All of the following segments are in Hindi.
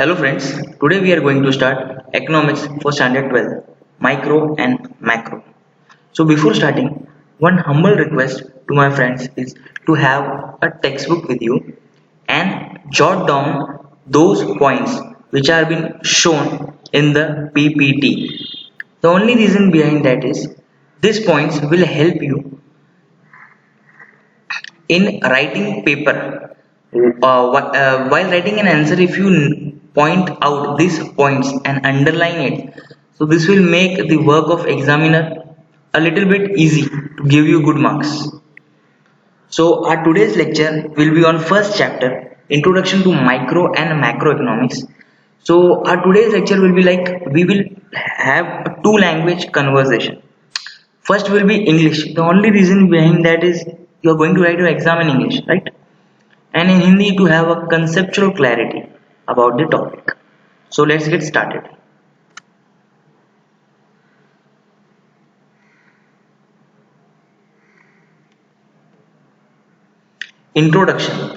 Hello friends, today we are going to start economics for standard 12, micro and macro. So before starting, one humble request to my friends is to have a textbook with you and jot down those points which are being shown in the PPT. The only reason behind that is these points will help you in writing paper. While writing an answer, if you point out these points and underline it, so this will make the work of examiner a little bit easy to give you good marks. So our today's lecture will be on first chapter, introduction to micro and macroeconomics. So our today's lecture will be like we will have a two language conversation. First will be English. The only reason behind that is you are going to write your exam in English, right? And in Hindi to have a conceptual clarity about the topic. So let's get started. Introduction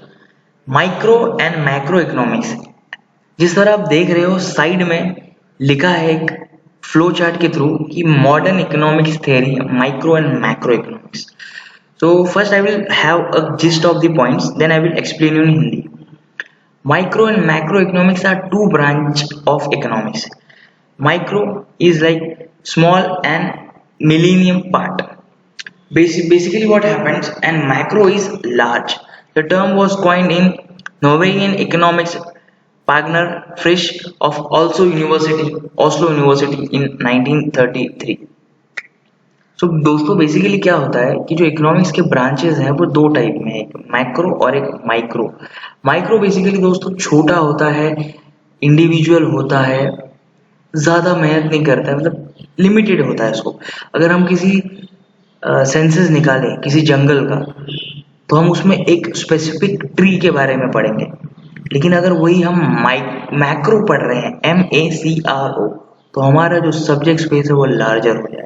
micro and macro economics. जिस तरह आप देख रहे हो साइड में लिखा है एक फ्लो चार्ट के थ्रू कि modern economics theory micro and macro economics. So first I will have a gist of the points, then I will explain you in Hindi. Micro and macroeconomics are two branches of economics. Micro is like small and millennium part. Basically what happens, and macro is large. The term was coined in Norwegian economics Wagner Frisch of Oslo University in 1933. So दोस्तों बेसिकली क्या होता है कि जो इकोनॉमिक्स के ब्रांचेस हैं वो दो टाइप में है, एक मैक्रो और एक माइक्रो. माइक्रो बेसिकली दोस्तों छोटा होता है, इंडिविजुअल होता है, ज़्यादा मेहनत नहीं करता है, मतलब लिमिटेड होता है इसको. अगर हम किसी सेंसस निकालें किसी जंगल का तो हम उसमें एक स्पेसिफिक ट्री के बारे में पढ़ेंगे, लेकिन अगर वही हम मैक्रो पढ़ रहे हैं MACRO तो हमारा जो सब्जेक्ट स्पेस है वो लार्जर हो जाएगा.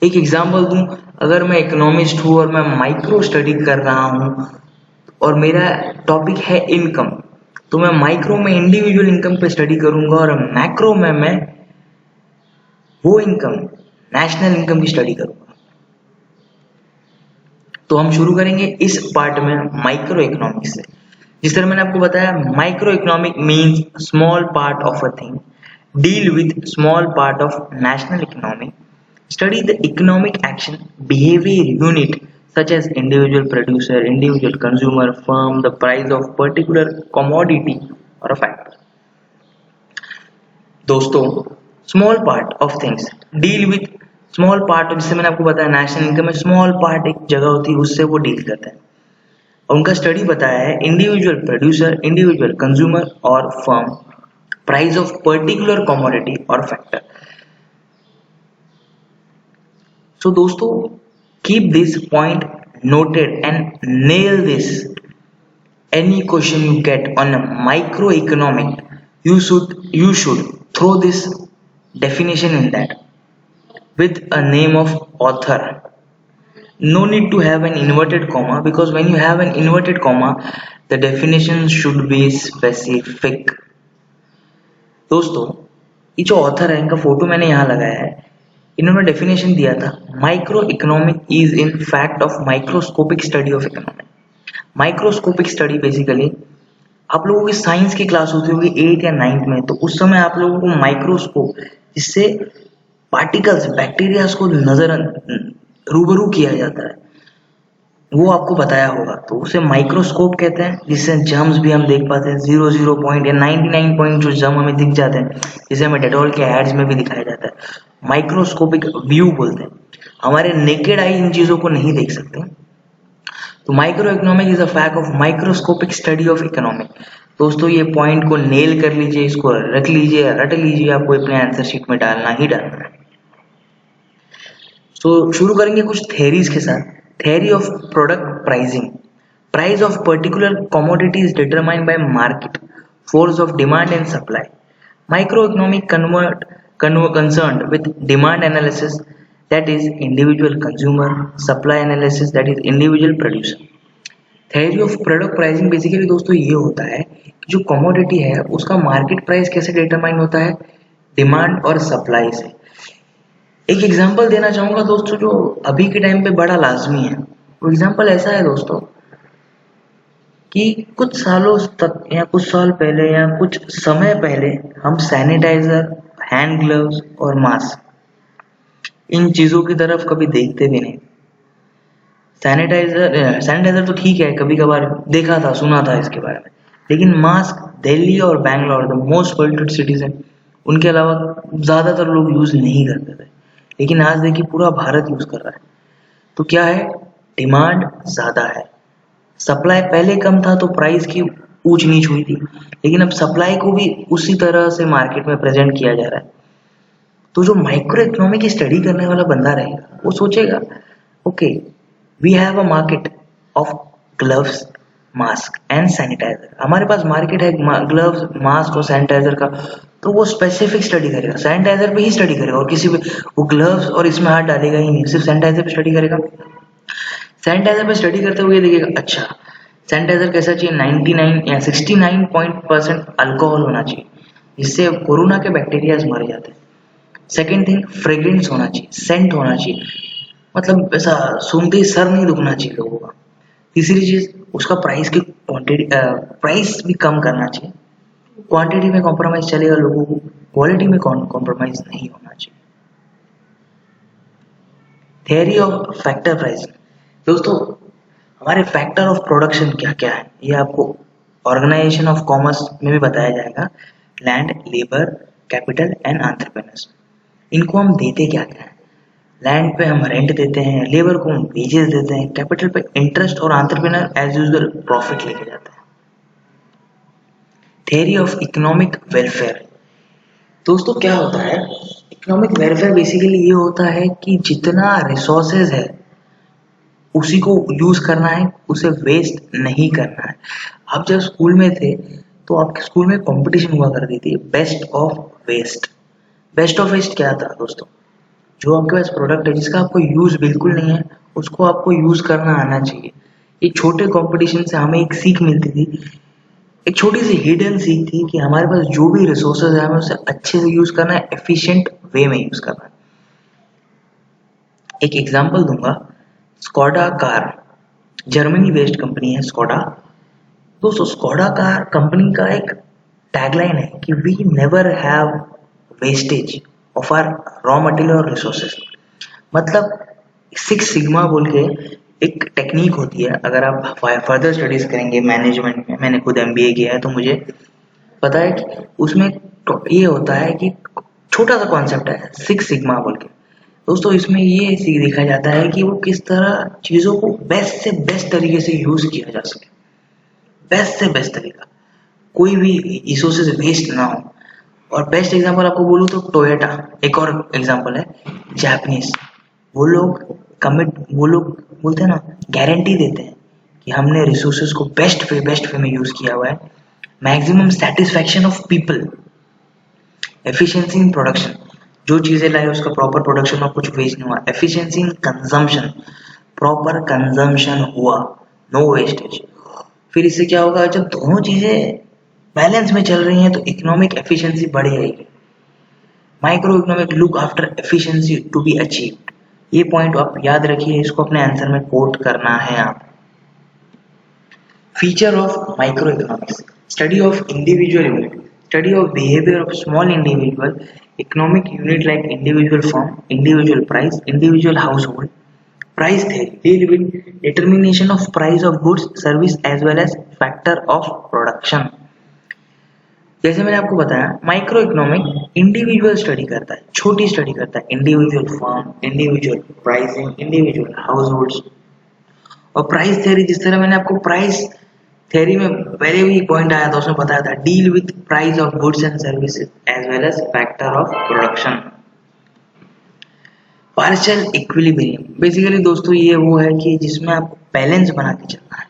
एक एग्जांपल दूं, अगर मैं इकोनॉमिस्ट हूँ और मैं माइक्रो स्टडी कर रहा हूँ और मेरा टॉपिक है इनकम, तो मैं माइक्रो में इंडिविजुअल इनकम पे स्टडी करूंगा और मैक्रो में मैं वो इनकम नेशनल इनकम की स्टडी करूंगा. तो हम शुरू करेंगे इस पार्ट में माइक्रो इकोनॉमिक्स से. जिस तरह मैंने आपको बताया, micro economic means small part of a thing, deal with small part of national economy, study the economic action behavior unit such as individual producer, individual consumer, firm, the price of particular commodity or a factor. दोस्तों small part of things deal with small part, जिससे मैंने आपको बताया नेशनल इनकम में स्मॉल पार्ट एक जगह होती है उससे वो डील करते हैं. और उनका स्टडी बताया है इंडिविजुअल प्रोड्यूसर, इंडिविजुअल कंज्यूमर और firm, price of particular commodity और फैक्टर. So दोस्तों keep this point noted and nail this. Any question you get on a microeconomic, you should throw this definition in that with a name of author. No need to have an inverted comma, because when you have an inverted comma the definition should be specific. दोस्तों ये जो ऑथर है इनका फोटो मैंने यहाँ लगाया है, इन्होंने डेफिनेशन दिया था micro economic is in fact of microscopic study of economic. Microscopic study basically आप लोगों की साइंस की क्लास होती होगी 8 या 9 में, तो उस समय आप लोगों को माइक्रोस्कोप जिससे पार्टिकल्स बैक्टीरियाज को नजर रूबरू किया जाता है वो आपको बताया होगा, तो उसे माइक्रोस्कोप कहते हैं. जिससे जर्म्स भी हम देख पाते हैं, 00 पॉइंट या 99 पॉइंट जो जर्म हमें दिख जाते हैं, जिसे हमें डेटॉल के एड्स में भी दिखाया जाता है, माइक्रोस्कोपिक व्यू बोलते हैं. हमारे नेकेड आई इन चीजों को नहीं देख सकते. तो micro economic is a fact of microscopic study of economic. दोस्तों ये पॉइंट को नेल कर लीजिए, इसको रख लीजिए, रट लीजिए, आपको अपने आंसर शीट में डालना ही डालना है. तो शुरू करेंगे कुछ थेरीज के साथ. Theory of product pricing. Price of particular commodity is determined by market force of demand and supply. Microeconomic concerned with demand analysis, that is individual consumer, supply analysis, that is individual producer. Theory of product pricing basically दोस्तों ये होता है जो कमोडिटी है उसका मार्केट प्राइस कैसे डिटरमाइन होता है, डिमांड और सप्लाई से। एक एग्जांपल देना चाहूंगा दोस्तों जो अभी के टाइम पे बड़ा लाजमी है। वो एग्जांपल ऐसा है दोस्तों कि कुछ सालों तक या कुछ साल पहले या कुछ समय पहले हम सैनिटाइजर, हैंड ग्लव्स और मास्क इन चीजों की तरफ कभी देखते भी नहीं। सैनिटाइजर तो ठीक है, कभी कभार देखा था, सुना था इसके बारे में, लेकिन मास्क दिल्ली और Bangalore the most polluted cities है, उनके अलावा ज्यादातर लोग यूज नहीं करते थे। लेकिन आज देखिए पूरा भारत यूज कर रहा है। तो क्या है, डिमांड ज्यादा है, सप्लाई पहले कम था तो प्राइस की ऊंच नीच हुई थी, लेकिन अब सप्लाई को भी उसी तरह से मार्केट में प्रेजेंट किया जा रहा है। तो जो माइक्रो इकोनॉमी की स्टडी करने वाला बंदा रहेगा वो सोचेगा, okay we have a market of gloves, mask and sanitiser. हमारे पास मार्केट है ग्लव्स, मास्क और सैनिटाइजर का, तो वो स्पेसिफिक स्टडी करेगा, सैनिटाइजर पे ही स्टडी करेगा और किसी पे वो ग्लव्स और इसमें हाथ डालेगा ही नहीं, सिर्फ सैनिटाइजर पे स्टडी करेगा। सैनिटाइजर पे स्टडी करते हुए देखिएगा, अच्छा सैनिटाइजर कैसा चाहिए, 99 या 69% अल्कोहल होना चाहिए, जिससे कोरोना के बैक्टीरिया मर जाते हैं। सेकेंड थिंग, फ्रेग्रेंस होना चाहिए, सेंट होना चाहिए, मतलब ऐसा सूंघते ही सर नहीं दुखना चाहिए लोगों का। तीसरी चीज, उसका प्राइस की क्वांटिटी, प्राइस भी कम करना चाहिए, क्वांटिटी में कॉम्प्रोमाइज चलेगा लोगों को, क्वालिटी में कॉम्प्रोमाइज नहीं होना चाहिए। थियरी ऑफ फैक्टर प्राइसिंग, दोस्तों हमारे फैक्टर ऑफ प्रोडक्शन क्या क्या है ये आपको ऑर्गेनाइजेशन ऑफ कॉमर्स में भी बताया जाएगा। Land, labour, capital and entrepreneurs, इनको हम देते क्या क्या है। लैंड पे हम रेंट देते हैं, लेबर को हम वेजेस देते हैं, कैपिटल पे इंटरेस्ट और एंटरप्रेन्योर एज यूजुअल प्रॉफिट लेके जाता है। थियरी ऑफ इकोनॉमिक वेलफेयर, दोस्तों क्या होता है, इकोनॉमिक वेलफेयर बेसिकली ये होता है कि जितना रिसोर्सेज है उसी को यूज करना है, उसे वेस्ट नहीं करना है। आप जब स्कूल में थे तो आपके स्कूल में कंपटीशन हुआ करती थी, best of waste. Best of waste क्या था दोस्तों, जो आपके पास प्रोडक्ट है जिसका आपको यूज बिल्कुल नहीं है उसको आपको यूज करना आना चाहिए। एक छोटे कंपटीशन से हमें एक सीख मिलती थी, एक छोटी सी हिडन सीख थी कि हमारे पास जो भी रिसोर्सेज है हमें उसे अच्छे से यूज करना है, एफिशिएंट वे में यूज करना है। एक एग्जांपल दूंगा, Skoda car, Germany based company है स्कोडा। दोस्तों स्कोडा कार कंपनी का एक टैगलाइन है कि we never have wastage of our raw material और रिसोर्सेज। मतलब सिक्स सिग्मा बोल के एक टेक्निक होती है, अगर आप फर्दर स्टडीज करेंगे मैनेजमेंट में, मैंने खुद एमबीए किया है तो मुझे पता है कि उसमें ये होता है कि छोटा सा कॉन्सेप्ट है सिक्स सिग्मा बोल के। दोस्तों इसमें ये देखा जाता है कि वो किस तरह चीजों को बेस्ट से बेस्ट तरीके से यूज किया जा सके, बेस्ट से बेस्ट तरीका, कोई भी रिसोर्सेज वेस्ट ना हो। और बेस्ट एग्जांपल आपको बोलूँ तो टोयोटा एक और एग्जांपल है, जापानीज। वो लोग बोलते हैं ना, गारंटी देते हैं कि हमने रिसोर्सेज को बेस्ट वे में यूज किया हुआ है। Maximum satisfaction of people, efficiency in production, जो चीजें लाए उसका प्रॉपर प्रोडक्शन और कुछ वेस्ट नहीं हुआ। Efficiency in consumption, proper consumption हुआ, नो वेस्टेज। फिर इससे क्या होगा, जब दोनों चीजें बैलेंस में चल रही हैं तो इकोनॉमिक एफिशिएंसी बढ़ जाएगी। Micro economic look after efficiency to be achieved, ये पॉइंट आप याद रखिए, इसको अपने आंसर में कोट करना है आप। Feature of micro economics, study of individual unit, study of behavior of small individual economic unit like individual firm, individual price, individual household. Price theory deal with determination of price of goods, service as well as factor of production. जैसे मैंने आपको बताया माइक्रो इकोनॉमिक इंडिविजुअल स्टडी करता है, छोटी स्टडी करता है, individual firm, individual pricing, individual households. और प्राइस थ्योरी, जिस तरह मैंने आपको प्राइस थ्योरी में पहले भी पॉइंट आया था उसमें बताया था, deal with price of goods and services as well as factor of production. Partial equilibrium, basically दोस्तों ये वो है कि जिसमें आपको बैलेंस बना के चलना है।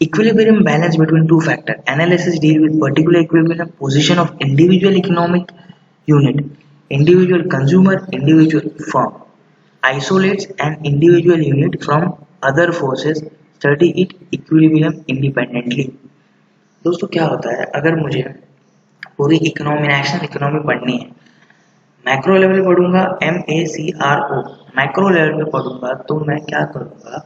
Equilibrium balance between two factor, analysis deal with particular equilibrium position of individual economic unit, individual consumer, individual firm, isolates an individual unit from other forces, study it equilibrium independently. दोस्तों क्या होता है, अगर मुझे पूरी इकोनॉमी, नेशनल इकोनॉमी पढ़नी है, मैक्रो लेवल पढ़ूंगा, MACRO, मैक्रो लेवल पे पढ़ूंगा, तो मैं क्या करूंगा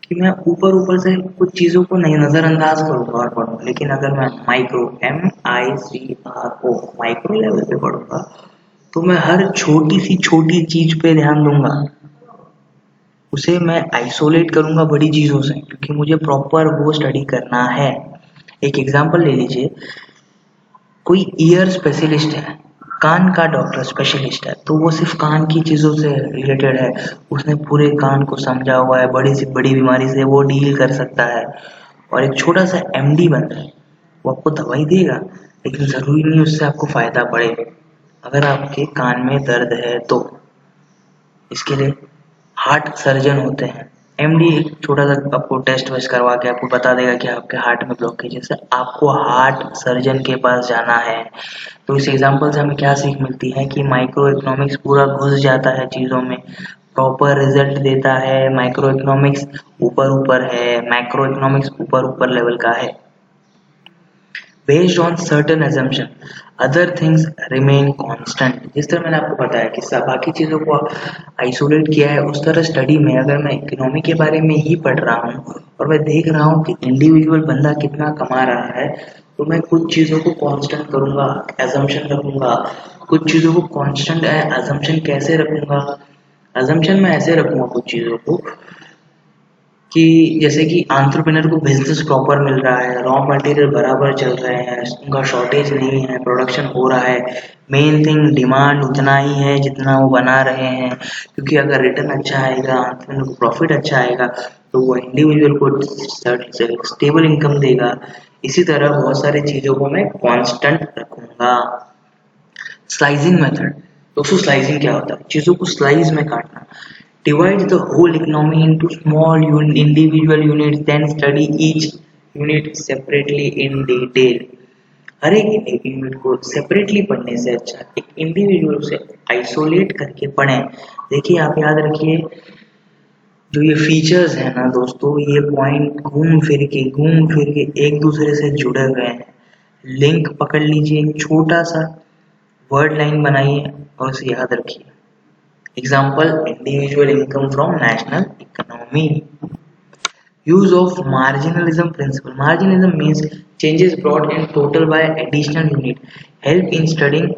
कि मैं ऊपर ऊपर से कुछ चीजों को नहीं नजरअंदाज करूंगा और पढ़ूंगा। लेकिन अगर मैं माइक्रो, MICRO, माइक्रो लेवल पे पढ़ूंगा, तो मैं हर छोटी सी छोटी चीज पे ध्यान दूंगा, उसे मैं आइसोलेट करूंगा बड़ी चीजों से, क्योंकि मुझे प्रॉपर वो स्टडी करना है। एक एग्जांपल ले लीजिए, कोई ईयर स्पेशलिस्ट है, कान का डॉक्टर स्पेशलिस्ट है, तो वो सिर्फ कान की चीजों से रिलेटेड है, उसने पूरे कान को समझा हुआ है, बड़ी से बड़ी बीमारी से वो डील कर सकता है। और एक छोटा सा MD बंदा है, वो आपको दवाई देगा, लेकिन जरूरी नहीं उससे आपको फायदा पड़े। अगर आपके कान में दर्द है तो इसके लिए हार्ट सर्जन होते हैं। MD एक छोटा सा आपको टेस्ट वेस्ट करवा के आपको बता देगा कि आपके हार्ट में ब्लॉकेज है, आपको हार्ट सर्जन के पास जाना है। तो इस एग्जांपल से हमें क्या सीख मिलती है कि माइक्रो इकोनॉमिक्स पूरा घुस जाता है चीजों में, प्रॉपर रिजल्ट देता है। माइक्रो इकोनॉमिक्स ऊपर ऊपर है, मैक्रो इकोनॉमिक्स ऊपर ऊपर लेवल का है। Based on certain assumption, other things remain constant. जिस तरह मैंने आपको बताया कि सब बाकी चीजों को आइसोलेट किया है, उस तरह स्टडी में अगर मैं इकोनॉमी के बारे में ही पढ़ रहा हूँ और मैं देख रहा हूँ कि इंडिविजुअल बंदा कितना कमा रहा है, तो मैं कुछ चीजों को कांस्टेंट करूंगा, assumption रखूंगा। कुछ चीजों को कांस्टेंट assumption कैसे रखूंगा, assumption मैं ऐसे रखूंगा कुछ चीजों को कि जैसे कि एंटरप्रेन्योर को बिजनेस प्रॉपर मिल रहा है, रॉ मटेरियल बराबर चल रहे हैं, उनका शॉर्टेज नहीं है, प्रोडक्शन हो रहा है। मेन थिंग डिमांड उतना ही है जितना वो बना रहे हैं, क्योंकि अगर रिटर्न अच्छा आएगा, एंटरप्रेन्योर को प्रॉफिट अच्छा आएगा, तो वो इंडिविजुअल को स्टेबल इनकम देगा। इसी तरह बहुत सारी चीजों को मैं कांस्टेंट रखूंगा। स्लाइसिंग मेथड, दोस्तों स्लाइसिंग क्या होता है, चीजों को स्लाइस में काटना। Divide the whole economy into small individual units, then study each unit separately in detail. हर एक यूनिट को सेपरेटली पढ़ने से अच्छा एक इंडिविजुअल से आइसोलेट करके पढ़ें। देखिए आप याद रखिए, जो ये फीचर्स है ना दोस्तों, ये पॉइंट घूम फिर के एक दूसरे से जुड़े हुए हैं। लिंक पकड़ लीजिए, एक छोटा सा वर्ड लाइन बनाइए और उसे याद रखिए। Example, individual income from national economy. Use of marginalism principle. Marginalism means changes brought in total by additional unit. Help in studying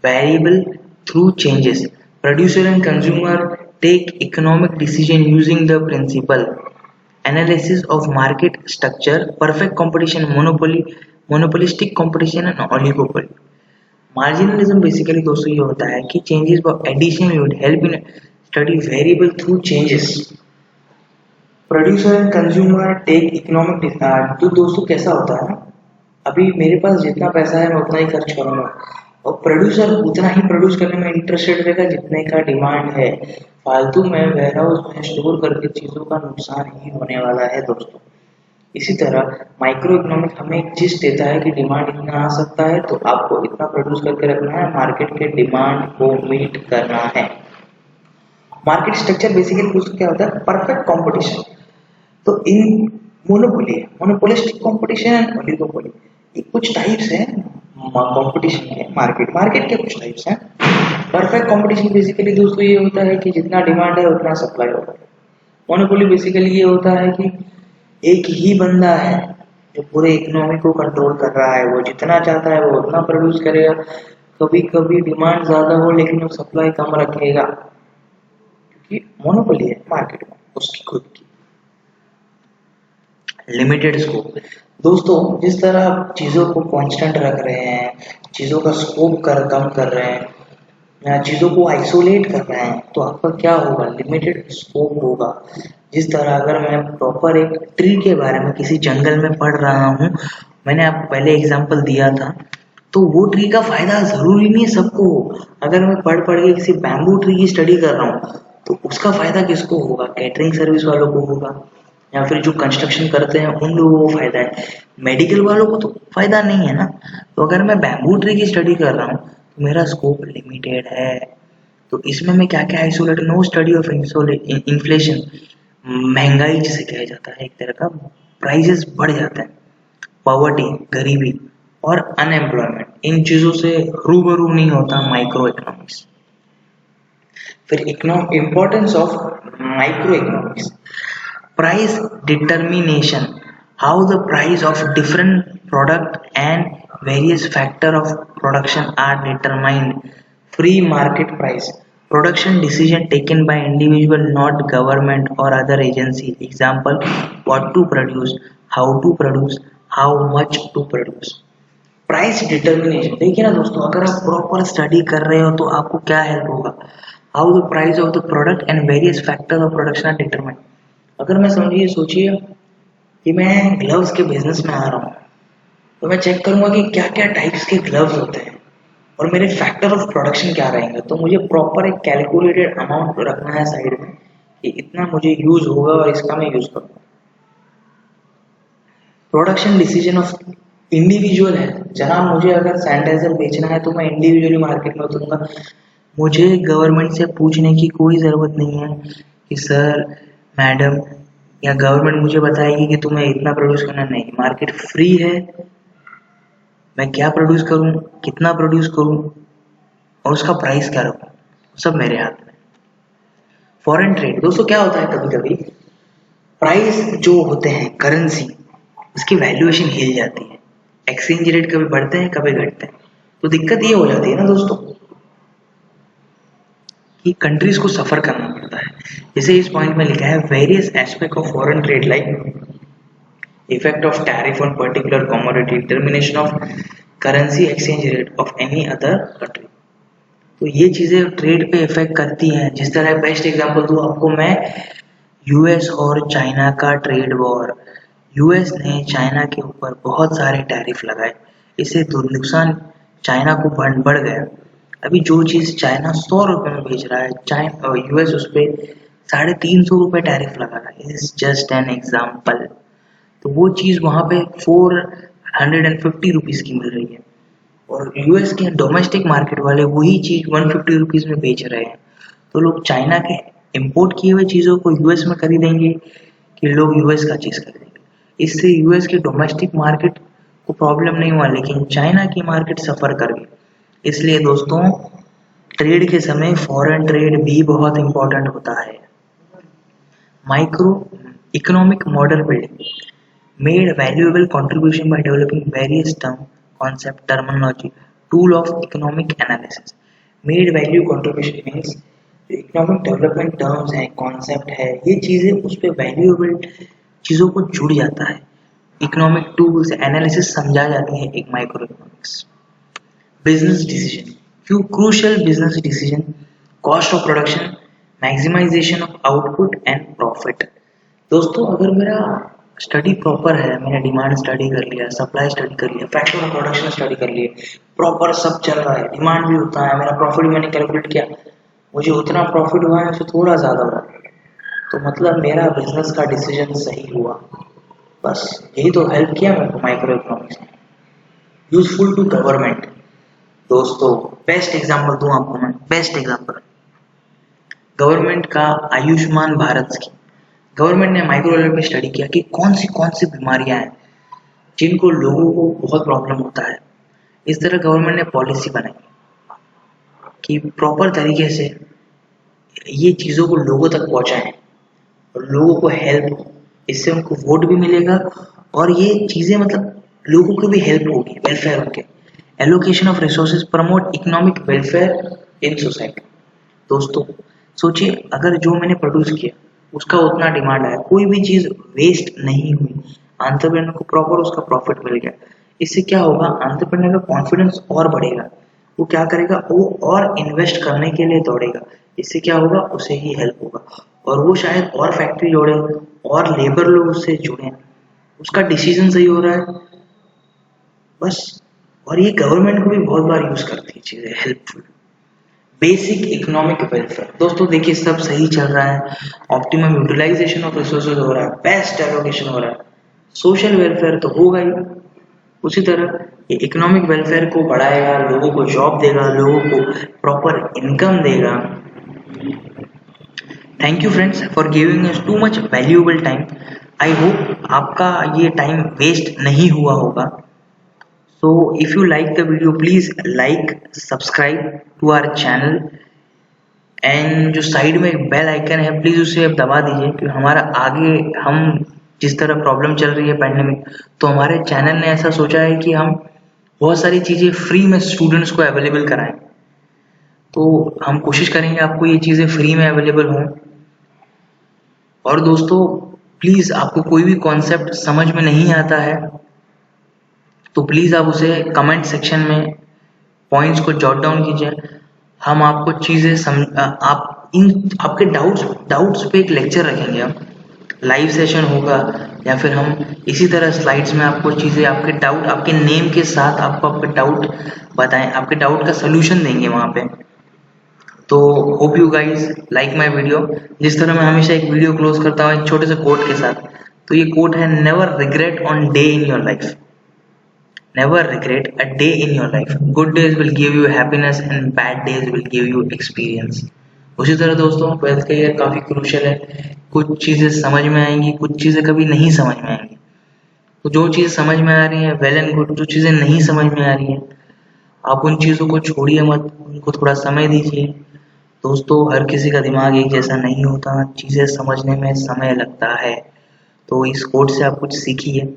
variable through changes. Producer and consumer take economic decision using the principle. Analysis of market structure, perfect competition, monopolistic competition and oligopoly. Marginalism basically दोस्तों ये होता है कि changes additional unit help in study variable through changes. Producer and consumer take economic, तो दोस्तों कैसा होता है ना, अभी मेरे पास जितना पैसा है मैं उतना ही खर्च करूंगा, और प्रोड्यूसर उतना ही प्रोड्यूस करने में इंटरेस्टेड रहेगा जितने का डिमांड है। फालतू में वेयर हाउस में स्टोर करके चीजों का नुकसान ही होने वाला है दोस्तों। इसी तरह माइक्रो इकोनॉमिक्स हमें एक चीज देता है कि डिमांड इतना आ सकता है, तो आपको इतना प्रोड्यूस करके रखना है, मार्केट के डिमांड को मीट करना है। मार्केट स्ट्रक्चर बेसिकली दोस्तों क्या होता है, परफेक्ट कंपटीशन। तो in monopoly, monopolistic competition and oligopoly, ये कुछ टाइप्स है कंपटीशन के। मार्केट के कुछ टाइप्स हैं। परफेक्ट कंपटीशन बेसिकली दोस्तों ये होता है कि जितना डिमांड है उतना सप्लाई होगा। मोनोपोली बेसिकली ये होता है कि एक ही बंदा है जो पूरे इकोनॉमी को कंट्रोल कर रहा है, वो जितना चाहता है वो उतना प्रोड्यूस करेगा। कभी कभी डिमांड ज्यादा हो लेकिन वो सप्लाई कम रखेगा, क्योंकि मोनोपोली है मार्केट में उसकी खुद की। लिमिटेड स्कोप, दोस्तों जिस तरह आप चीजों को कांस्टेंट रख रहे हैं, चीजों का स्कोप कम कर रहे हैं, या चीजों को आइसोलेट कर रहे हैं, तो आपका क्या होगा, लिमिटेड स्कोप होगा। जिस तरह अगर मैं प्रॉपर एक ट्री के बारे में किसी जंगल में पढ़ रहा हूँ, मैंने आपको पहले एग्जांपल दिया था, तो वो ट्री का फायदा जरूरी नहीं है सबको। अगर मैं पढ़ के किसी बैम्बू ट्री की स्टडी कर रहा हूँ, तो उसका फायदा किसको होगा, कैटरिंग सर्विस वालों को होगा, या फिर जो कंस्ट्रक्शन करते हैं उन लोगों को फायदा है। मेडिकल वालों को तो फायदा नहीं है ना। तो अगर मैं बैम्बू ट्री की स्टडी कर रहा हूँ तो मेरा स्कोप लिमिटेड है। तो इसमें मैं क्या क्या isolate, no study of inflation, महंगाई जिसे कहा जाता है, एक तरह का प्राइजेस बढ़ जाते हैं। पॉवर्टी, गरीबी और अनएम्प्लॉयमेंट, इन चीजों से रूबरू नहीं होता माइक्रो इकोनॉमिक्स। फिर importance of micro economics, price determination, how the price of different product and various factor of production are determined. Free market price, production decision taken by individual, not government or other agency. Example, what to produce, how much to produce. Price determination, देखिए ना दोस्तों, अगर आप प्रॉपर स्टडी कर रहे हो तो आपको क्या हेल्प होगा, how the price of the product and various factor of production are determined. अगर मैं समझिए सोचिए कि मैं ग्लव्स के बिजनेस में आ रहा हूँ, तो मैं चेक करूंगा कि क्या क्या टाइप्स के ग्लव्स होते हैं और मेरे फैक्टर ऑफ प्रोडक्शन क्या रहेंगे। तो मुझे प्रॉपर एक कैलकुलेटेड अमाउंट रखना है साइड में कि इतना मुझे यूज होगा और इसका मैं यूज करूँगा। प्रोडक्शन डिसीजन ऑफ इंडिविजुअल है, जनाब मुझे अगर सैनिटाइजर बेचना है तो मैं इंडिविजुअली मार्केट में उतरूंगा, मुझे गवर्नमेंट से पूछने की कोई ज़रूरत नहीं है कि सर मैडम, या गवर्नमेंट मुझे बताएगी कि तुम्हें इतना प्रोड्यूस करना, नहीं, मार्केट फ्री है, मैं क्या प्रोड्यूस करूं, कितना प्रोड्यूस करूं और उसका प्राइस क्या रखूं, सब मेरे हाथ में। फॉरेन ट्रेड, दोस्तों क्या होता है, कभी कभी प्राइस जो होते हैं करेंसी, उसकी वैल्यूएशन हिल जाती है, एक्सचेंज रेट कभी बढ़ते हैं कभी घटते हैं, तो दिक्कत ये हो जाती है ना दोस्तों कि कंट्रीज को सफर करना पड़ता है। जैसे इस पॉइंट में लिखा है, various aspect of foreign trade like effect of tariff on particular commodity, determination of currency exchange rate of any other country. तो ये चीजें ट्रेड पे इफेक्ट करती हैं। जिस तरह बेस्ट एग्जांपल दूं आपको मैं, यूएस और चाइना का ट्रेड वॉर, यूएस ने चाइना के ऊपर बहुत सारे टैरिफ लगाए, इससे नुकसान चाइना को बढ़ गया। अभी जो चीज चाइना 100 रुपए में बेच रहा है, यूएस उस पर 350 रुपए टैरिफ लगा रहा है। Is just an example. तो वो चीज वहां पे 450 रुपीज की मिल रही है और यूएस के डोमेस्टिक मार्केट वाले वही चीज 150 रुपीज में बेच रहे हैं। तो लोग चाइना के इंपोर्ट किए हुए चीजों को यूएस में खरीदेंगे कि लोग यूएस का चीज खरीदेंगे। इससे यूएस के डोमेस्टिक मार्केट को प्रॉब्लम नहीं हुआ, लेकिन चाइना की मार्केट सफर कर गई। इसलिए दोस्तों ट्रेड के समय फॉरेन ट्रेड भी बहुत इंपॉर्टेंट होता है। Micro economic model building, made valuable contribution by developing various term, concept, terminology, tool of economic analysis. Made value contribution means जो इकोनॉमिक डेवलपमेंट टर्म्स हैं, कॉन्सेप्ट है, ये चीजें उस पर वैल्यूएबल चीजों को जुड़ जाता है। इकोनॉमिक टूल्स एनालिसिस समझा जाती है एक micro economics. Business decision, few crucial business decision, cost of production, maximization of output and profit। दोस्तों अगर मेरा स्टडी प्रॉपर है, मैंने डिमांड स्टडी कर लिया, सप्लाई स्टडी कर लिया, फैक्टर ऑफ प्रोडक्शन स्टडी कर लिए, प्रॉपर सब चल रहा है, डिमांड भी होता है, मेरा प्रॉफिट मैंने कैलकुलेट किया, मुझे उतना प्रॉफिट हुआ है उससे थोड़ा ज्यादा हुआ, तो मतलब मेरा बिजनेस का डिसीजन सही हुआ। बस यही तो हेल्प किया मेरे को माइक्रो इकोनॉमिक्स ने। यूजफुल टू गवर्नमेंट, दोस्तों बेस्ट एग्जांपल दूं आपको मैं, बेस्ट एग्जांपल गवर्नमेंट का आयुष्मान भारत स्कीम। गवर्नमेंट ने माइक्रो लेवल पे स्टडी किया कि कौन सी बीमारियां हैं जिनको लोगों को बहुत प्रॉब्लम होता है। इस तरह गवर्नमेंट ने पॉलिसी बनाई कि प्रॉपर तरीके से ये चीजों को लोगों तक पहुंचाएं और लोगों को हेल्प हो, इससे उनको वोट भी मिलेगा और ये चीजें मतलब लोगों को भी हेल्प होगी, वेलफेयर होंगे। Allocation of resources promote economic welfare in society. दोस्तों सोचिए अगर जो मैंने प्रोड्यूस किया उसका उतना डिमांड आया, कोई भी चीज वेस्ट नहीं हुई, एंटरप्रेन्योर को प्रॉपर उसका प्रॉफिट मिल गया, इससे क्या होगा, एंटरप्रेन्योर का कॉन्फिडेंस और बढ़ेगा, वो क्या करेगा, वो और इन्वेस्ट करने के लिए दौड़ेगा, इससे क्या होगा, उसे ही हेल्प होगा और वो शायद और फैक्ट्री जोड़े और लेबर लोग उससे जुड़े, उसका डिसीजन सही हो रहा है बस। और ये गवर्नमेंट को भी बहुत बार यूज करती है चीजें, हेल्पफुल। बेसिक इकोनॉमिक वेलफेयर, दोस्तों देखिए सब सही चल रहा है, ऑप्टिमम यूटिलाइजेशन ऑफ रिसोर्सेज हो रहा है, बेस्ट एलोकेशन हो रहा है, सोशल वेलफेयर तो होगा ही। उसी तरह ये इकोनॉमिक वेलफेयर को बढ़ाएगा, लोगों को जॉब देगा, लोगों को प्रॉपर इनकम देगा। Thank you friends for giving us too much valuable time. I hope आपका ये टाइम वेस्ट नहीं हुआ होगा। So if you like the video please like, subscribe to our channel, and जो साइड में एक बेल आइकन है प्लीज उसे आप दबा दीजिए, क्योंकि हमारा आगे हम जिस तरह प्रॉब्लम चल रही है पैंडेमिक, तो हमारे चैनल ने ऐसा सोचा है कि हम बहुत सारी चीज़ें फ्री में स्टूडेंट्स को अवेलेबल कराएं। तो हम कोशिश करेंगे आपको ये चीज़ें फ्री में अवेलेबल हों। और दोस्तों प्लीज़ आपको कोई भी कॉन्सेप्ट समझ में नहीं आता है तो प्लीज़ आप उसे कमेंट सेक्शन में पॉइंट्स को जॉट डाउन कीजिए। हम आपको चीज़ें आप इन आपके डाउट्स पे एक लेक्चर रखेंगे, हम लाइव सेशन होगा, या फिर हम इसी तरह स्लाइड्स में आपको चीज़ें आपके डाउट आपके नेम के साथ आपको आपके डाउट बताएं, आपके डाउट का सोल्यूशन देंगे वहाँ पे। तो hope you guys like my video. जिस तरह मैं हमेशा एक वीडियो क्लोज करता हूँ एक छोटे से कोट के साथ, तो ये कोट है, never regret on day in your life, never regret a day in your life, good days will give you happiness and bad days will give you experience। उसी तरह दोस्तों 12th का ईयर काफ़ी क्रूशियल है, कुछ चीज़ें समझ में आएंगी, कुछ चीज़ें कभी नहीं समझ में आएंगी। तो जो चीज़ समझ में आ रही है वेल एंड गुड, जो चीज़ें नहीं समझ में आ रही है आप उन चीज़ों को छोड़िए मत, उनको थोड़ा समय दीजिए। दोस्तों हर किसी का दिमाग एक जैसा नहीं होता, चीज़ें समझने में समय लगता है। तो इस कोट से आप कुछ सीखिए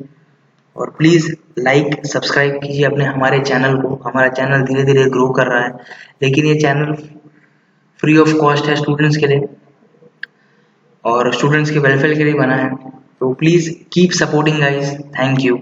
और प्लीज़ लाइक सब्सक्राइब कीजिए अपने हमारे चैनल को। हमारा चैनल धीरे धीरे ग्रो कर रहा है, लेकिन ये चैनल फ्री ऑफ कॉस्ट है स्टूडेंट्स के लिए और स्टूडेंट्स के वेलफेयर के लिए बना है। तो please keep supporting guys, thank you.